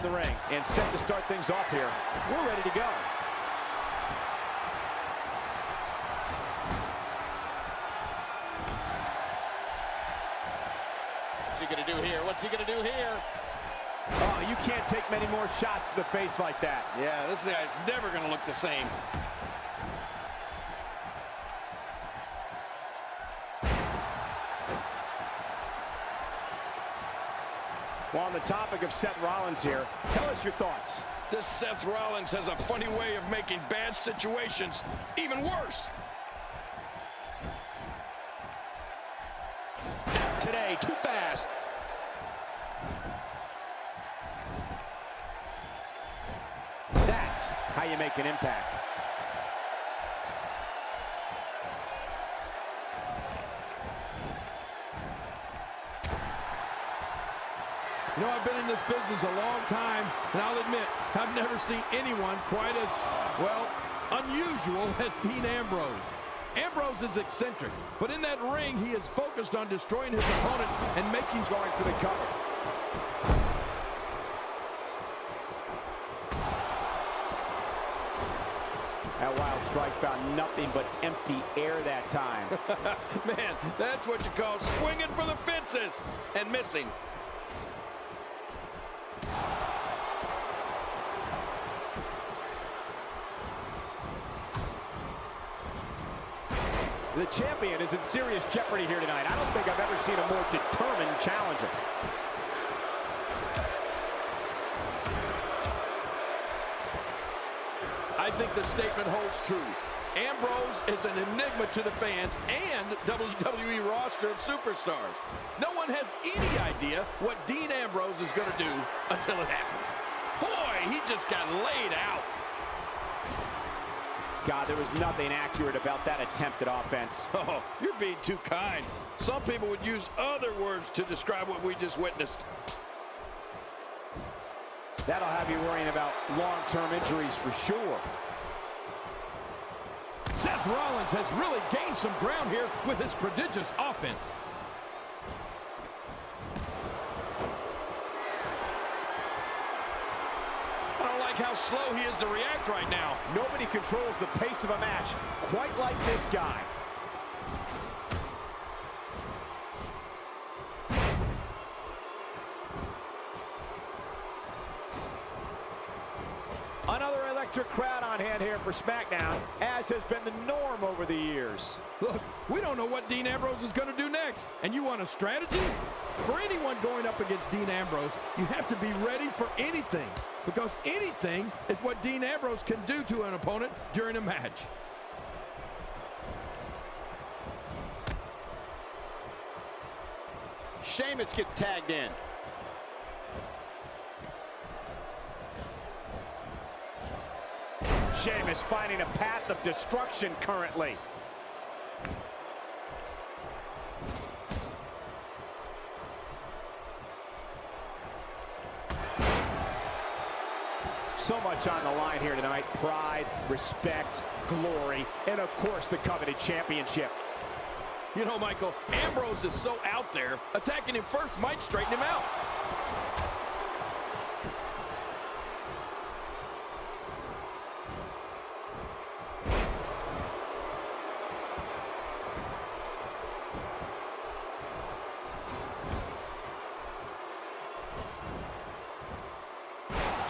in the ring and set to start things off here. We're ready to go. What's he going to do here? What's he going to do here? Oh, you can't take many more shots to the face like that. Yeah, this guy's never going to look the same. Well, on the topic of Seth Rollins here, tell us your thoughts. This Seth Rollins has a funny way of making bad situations even worse. Today, too fast. That's how you make an impact. You know, I've been in this business a long time, and I'll admit, I've never seen anyone quite as, well, unusual as Dean Ambrose. Ambrose is eccentric, but in that ring, he is focused on destroying his opponent and making going for the cover. That wild strike found nothing but empty air that time. Man, that's what you call swinging for the fences and missing. The champion is in serious jeopardy here tonight. I don't think I've ever seen a more determined challenger. I think the statement holds true. Ambrose is an enigma to the fans and WWE roster of superstars. No one has any idea what Dean Ambrose is going to do until it happens. Boy, he just got laid out. God, there was nothing accurate about that attempted offense. Oh, you're being too kind. Some people would use other words to describe what we just witnessed. That'll have you worrying about long-term injuries for sure. Seth Rollins has really gained some ground here with his prodigious offense. I don't like how slow he is to react right now. Nobody controls the pace of a match quite like this guy. Another electric crowd on hand here for SmackDown, as has been the norm over the years. Look, we don't know what Dean Ambrose is going to do next. And you want a strategy? For anyone going up against Dean Ambrose, you have to be ready for anything. Because anything is what Dean Ambrose can do to an opponent during a match. Sheamus gets tagged in. Sheamus finding a path of destruction currently. So much on the line here tonight. Pride, respect, glory, and of course the coveted championship. You know, Michael, Ambrose is so out there, attacking him first might straighten him out.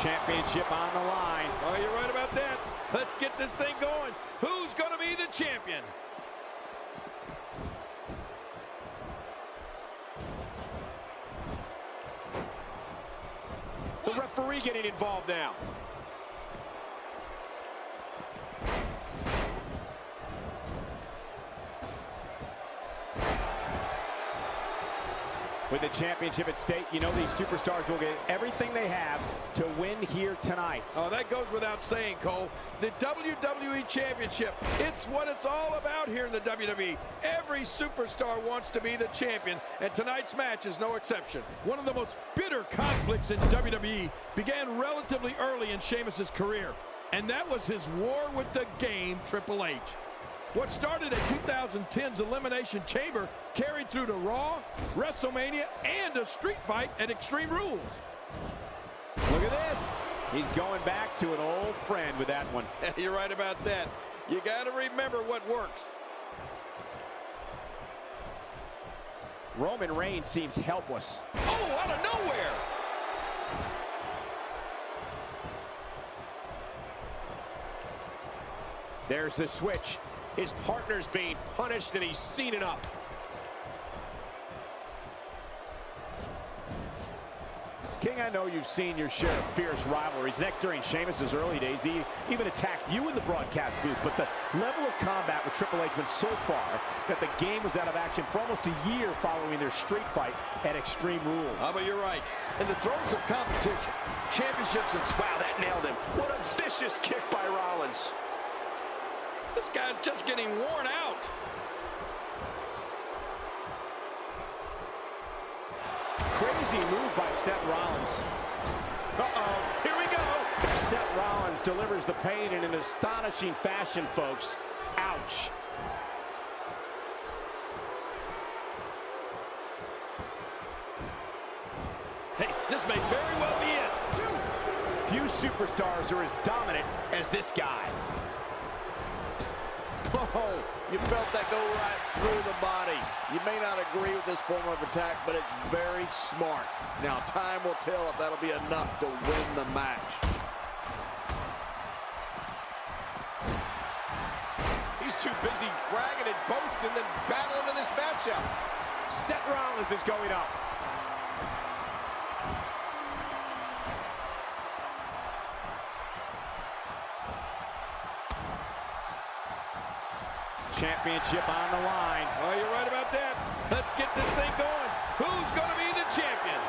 Championship on the line. Oh, you're right about that. Let's get this thing going. Who's going to be the champion? The referee getting involved now. With the championship at stake, you know these superstars will get everything they have to win here tonight. Oh, that goes without saying, Cole. The WWE Championship, it's what it's all about here in the WWE. Every superstar wants to be the champion, and tonight's match is no exception. One of the most bitter conflicts in WWE began relatively early in Sheamus' career, and that was his war with the game, Triple H. What started at 2010's Elimination Chamber carried through to Raw, WrestleMania, and a street fight at Extreme Rules. Look at He's going back to an old friend with that one. You're right about that. You got to remember what works. Roman Reigns seems helpless. Oh, out of nowhere. There's the switch. His partner's being punished, and he's seen enough. King, I know you've seen your share of fierce rivalries. Neck during Sheamus's early days, he even attacked you in the broadcast booth. But the level of combat with Triple H went so far that the game was out of action for almost a year following their street fight at Extreme Rules. But you're right. In the throes of competition, championships and... Wow, that nailed him. What a vicious kick by Rollins. This guy's just getting worn out. Crazy move by Seth Rollins. Uh-oh, here we go. Seth Rollins delivers the pain in an astonishing fashion, folks. Ouch. Hey, this may very well be it. Few superstars are as dominant as this guy. Oh, you felt that go right through the body. You may not agree with this form of attack, but it's very smart. Now, time will tell if that'll be enough to win the match. He's too busy bragging and boasting than battling in this matchup. Seth Rollins is going up. Championship on the line. Oh, you're right about that. Let's get this thing going. Who's going to be the champion?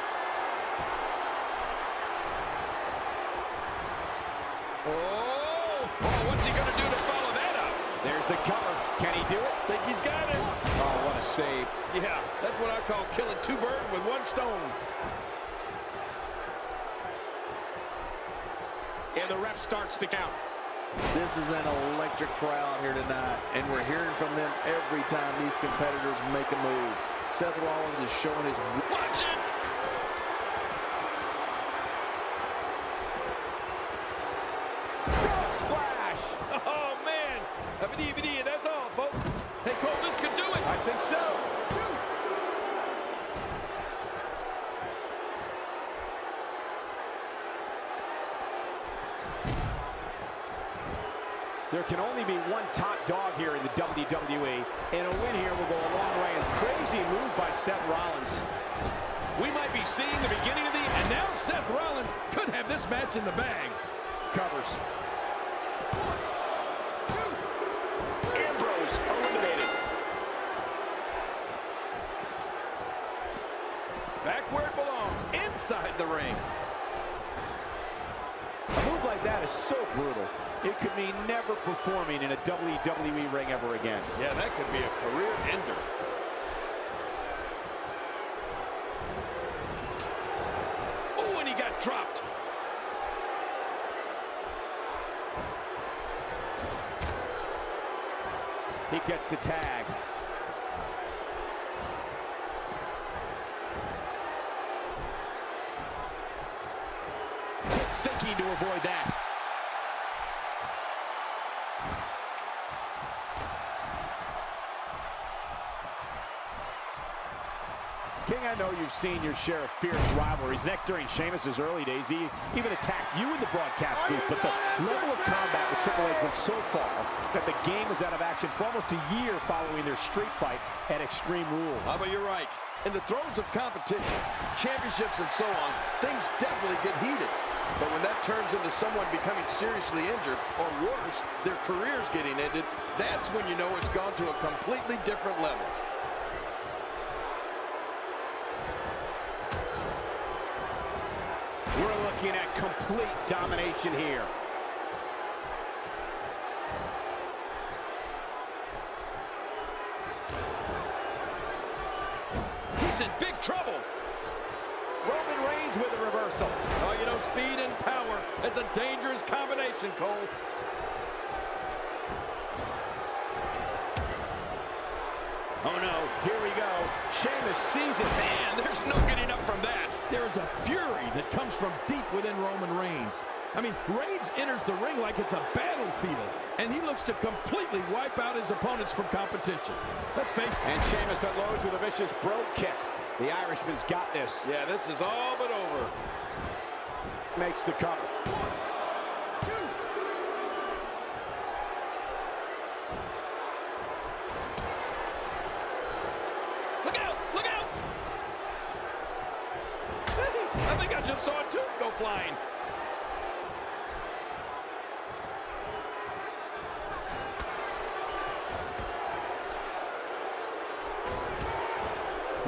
Oh, what's he going to do to follow that up? There's the cover. Can he do it? Think he's got it? Oh, what a save. Yeah, that's what I call killing two birds with one stone. And the ref starts the count. This is an electric crowd here tonight, and we're hearing from them every time these competitors make a move. Seth Rollins is showing his... Watch it! Frog splash! Oh, man. That's all, folks. Hey, Cole, this could do it. I think so. There can only be one top dog here in the WWE, and a win here will go a long way. And crazy move by Seth Rollins. We might be seeing the beginning of the... And now Seth Rollins could have this match in the bag. Covers. Ambrose eliminated. Back where it belongs, inside the ring. A move like that is so brutal. It could mean never performing in a WWE ring ever again. Yeah, that could be a career ender. Oh, and he got dropped. He gets the tag. Quick thinking to avoid that. King, I know you've seen your share of fierce rivalries. Neck during Sheamus's early days, he even attacked you in the broadcast booth. But the level of combat with Triple H went so far that the game was out of action for almost a year following their street fight at Extreme Rules. But you're right. In the throes of competition, championships and so on, things definitely get heated. But when that turns into someone becoming seriously injured, or worse, their careers getting ended, that's when you know it's gone to a completely different level. We're looking at complete domination here. He's in big trouble. Roman Reigns with a reversal. Oh, you know, speed and power is a dangerous combination, Cole. Oh, no. Here we go. Sheamus sees it. Man, there's no getting up from that. There is a fury that comes from deep within Roman Reigns. I mean, Reigns enters the ring like it's a battlefield, and he looks to completely wipe out his opponents from competition. Let's face it. And Sheamus unloads with a vicious brogue kick. The Irishman's got this. Yeah, this is all but over. Makes the cover. 1, 2. Look out! Look out! I think I just saw a tooth go flying.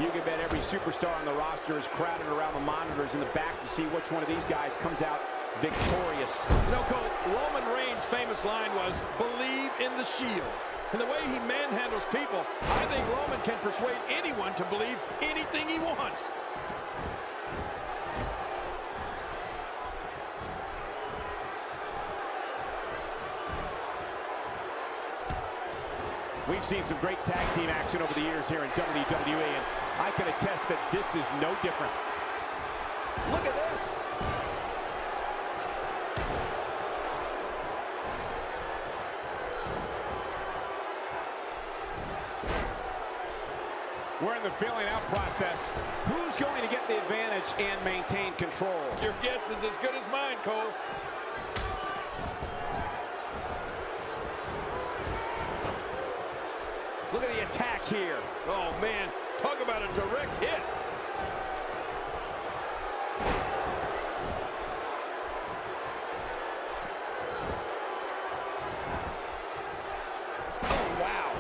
You can bet every superstar on the roster is crowded around the monitors in the back to see which one of these guys comes out victorious. You know, Cole, Roman Reigns' famous line was, "Believe in the Shield." And the way he manhandles people, I think Roman can persuade anyone to believe anything he wants. We've seen some great tag team action over the years here in WWE, and I can attest that this is no different. Look at this. We're in the filling out process. Who's going to get the advantage and maintain control? Your guess is as good as mine, Cole. Look at the attack here. Oh, man. Talk about a direct hit. Oh, wow.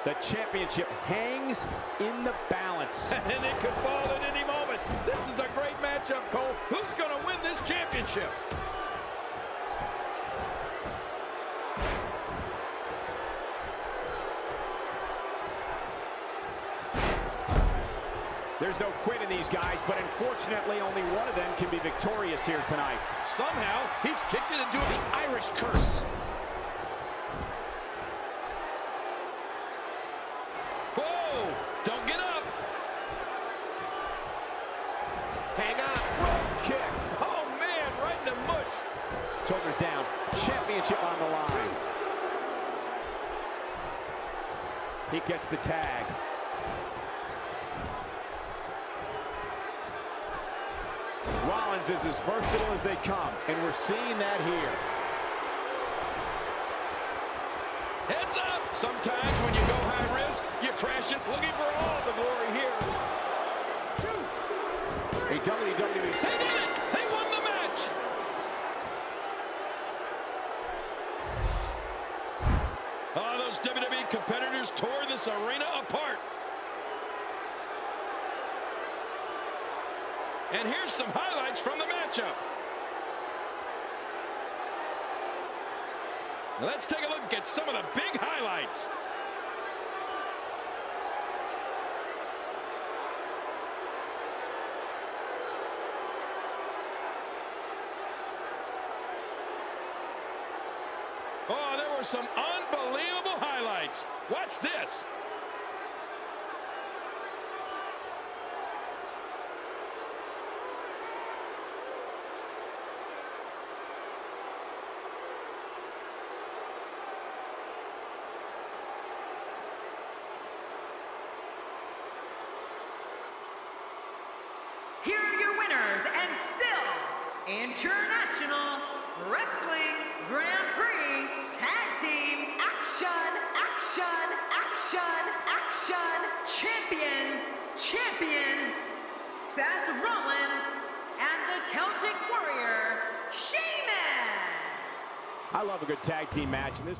The championship hangs in the balance. And it could fall at any moment. This is a great matchup, Cole. Who's going to win this championship? There's no quit in these guys, but unfortunately only one of them can be victorious here tonight. Somehow, he's kicked it into The Irish curse. Whoa! Don't get up! Hang on. Rope kick. Oh, man, right in the mush. Shoulders down. Championship on the line. He gets the tag. Rollins is as versatile as they come, and we're seeing that here. Heads up! Sometimes when you go high risk, you crash it looking for all the glory here. A WWE. They did it! They won the match! Oh, those WWE competitors tore this arena apart. And here's some highlights from the matchup. Let's take a look at some of the big highlights. Oh, there were some unbelievable highlights. Watch this. Here are your winners and still International Wrestling Grand Prix Tag Team Action Champions Seth Rollins and the Celtic Warrior Sheamus. I love a good tag team match, and this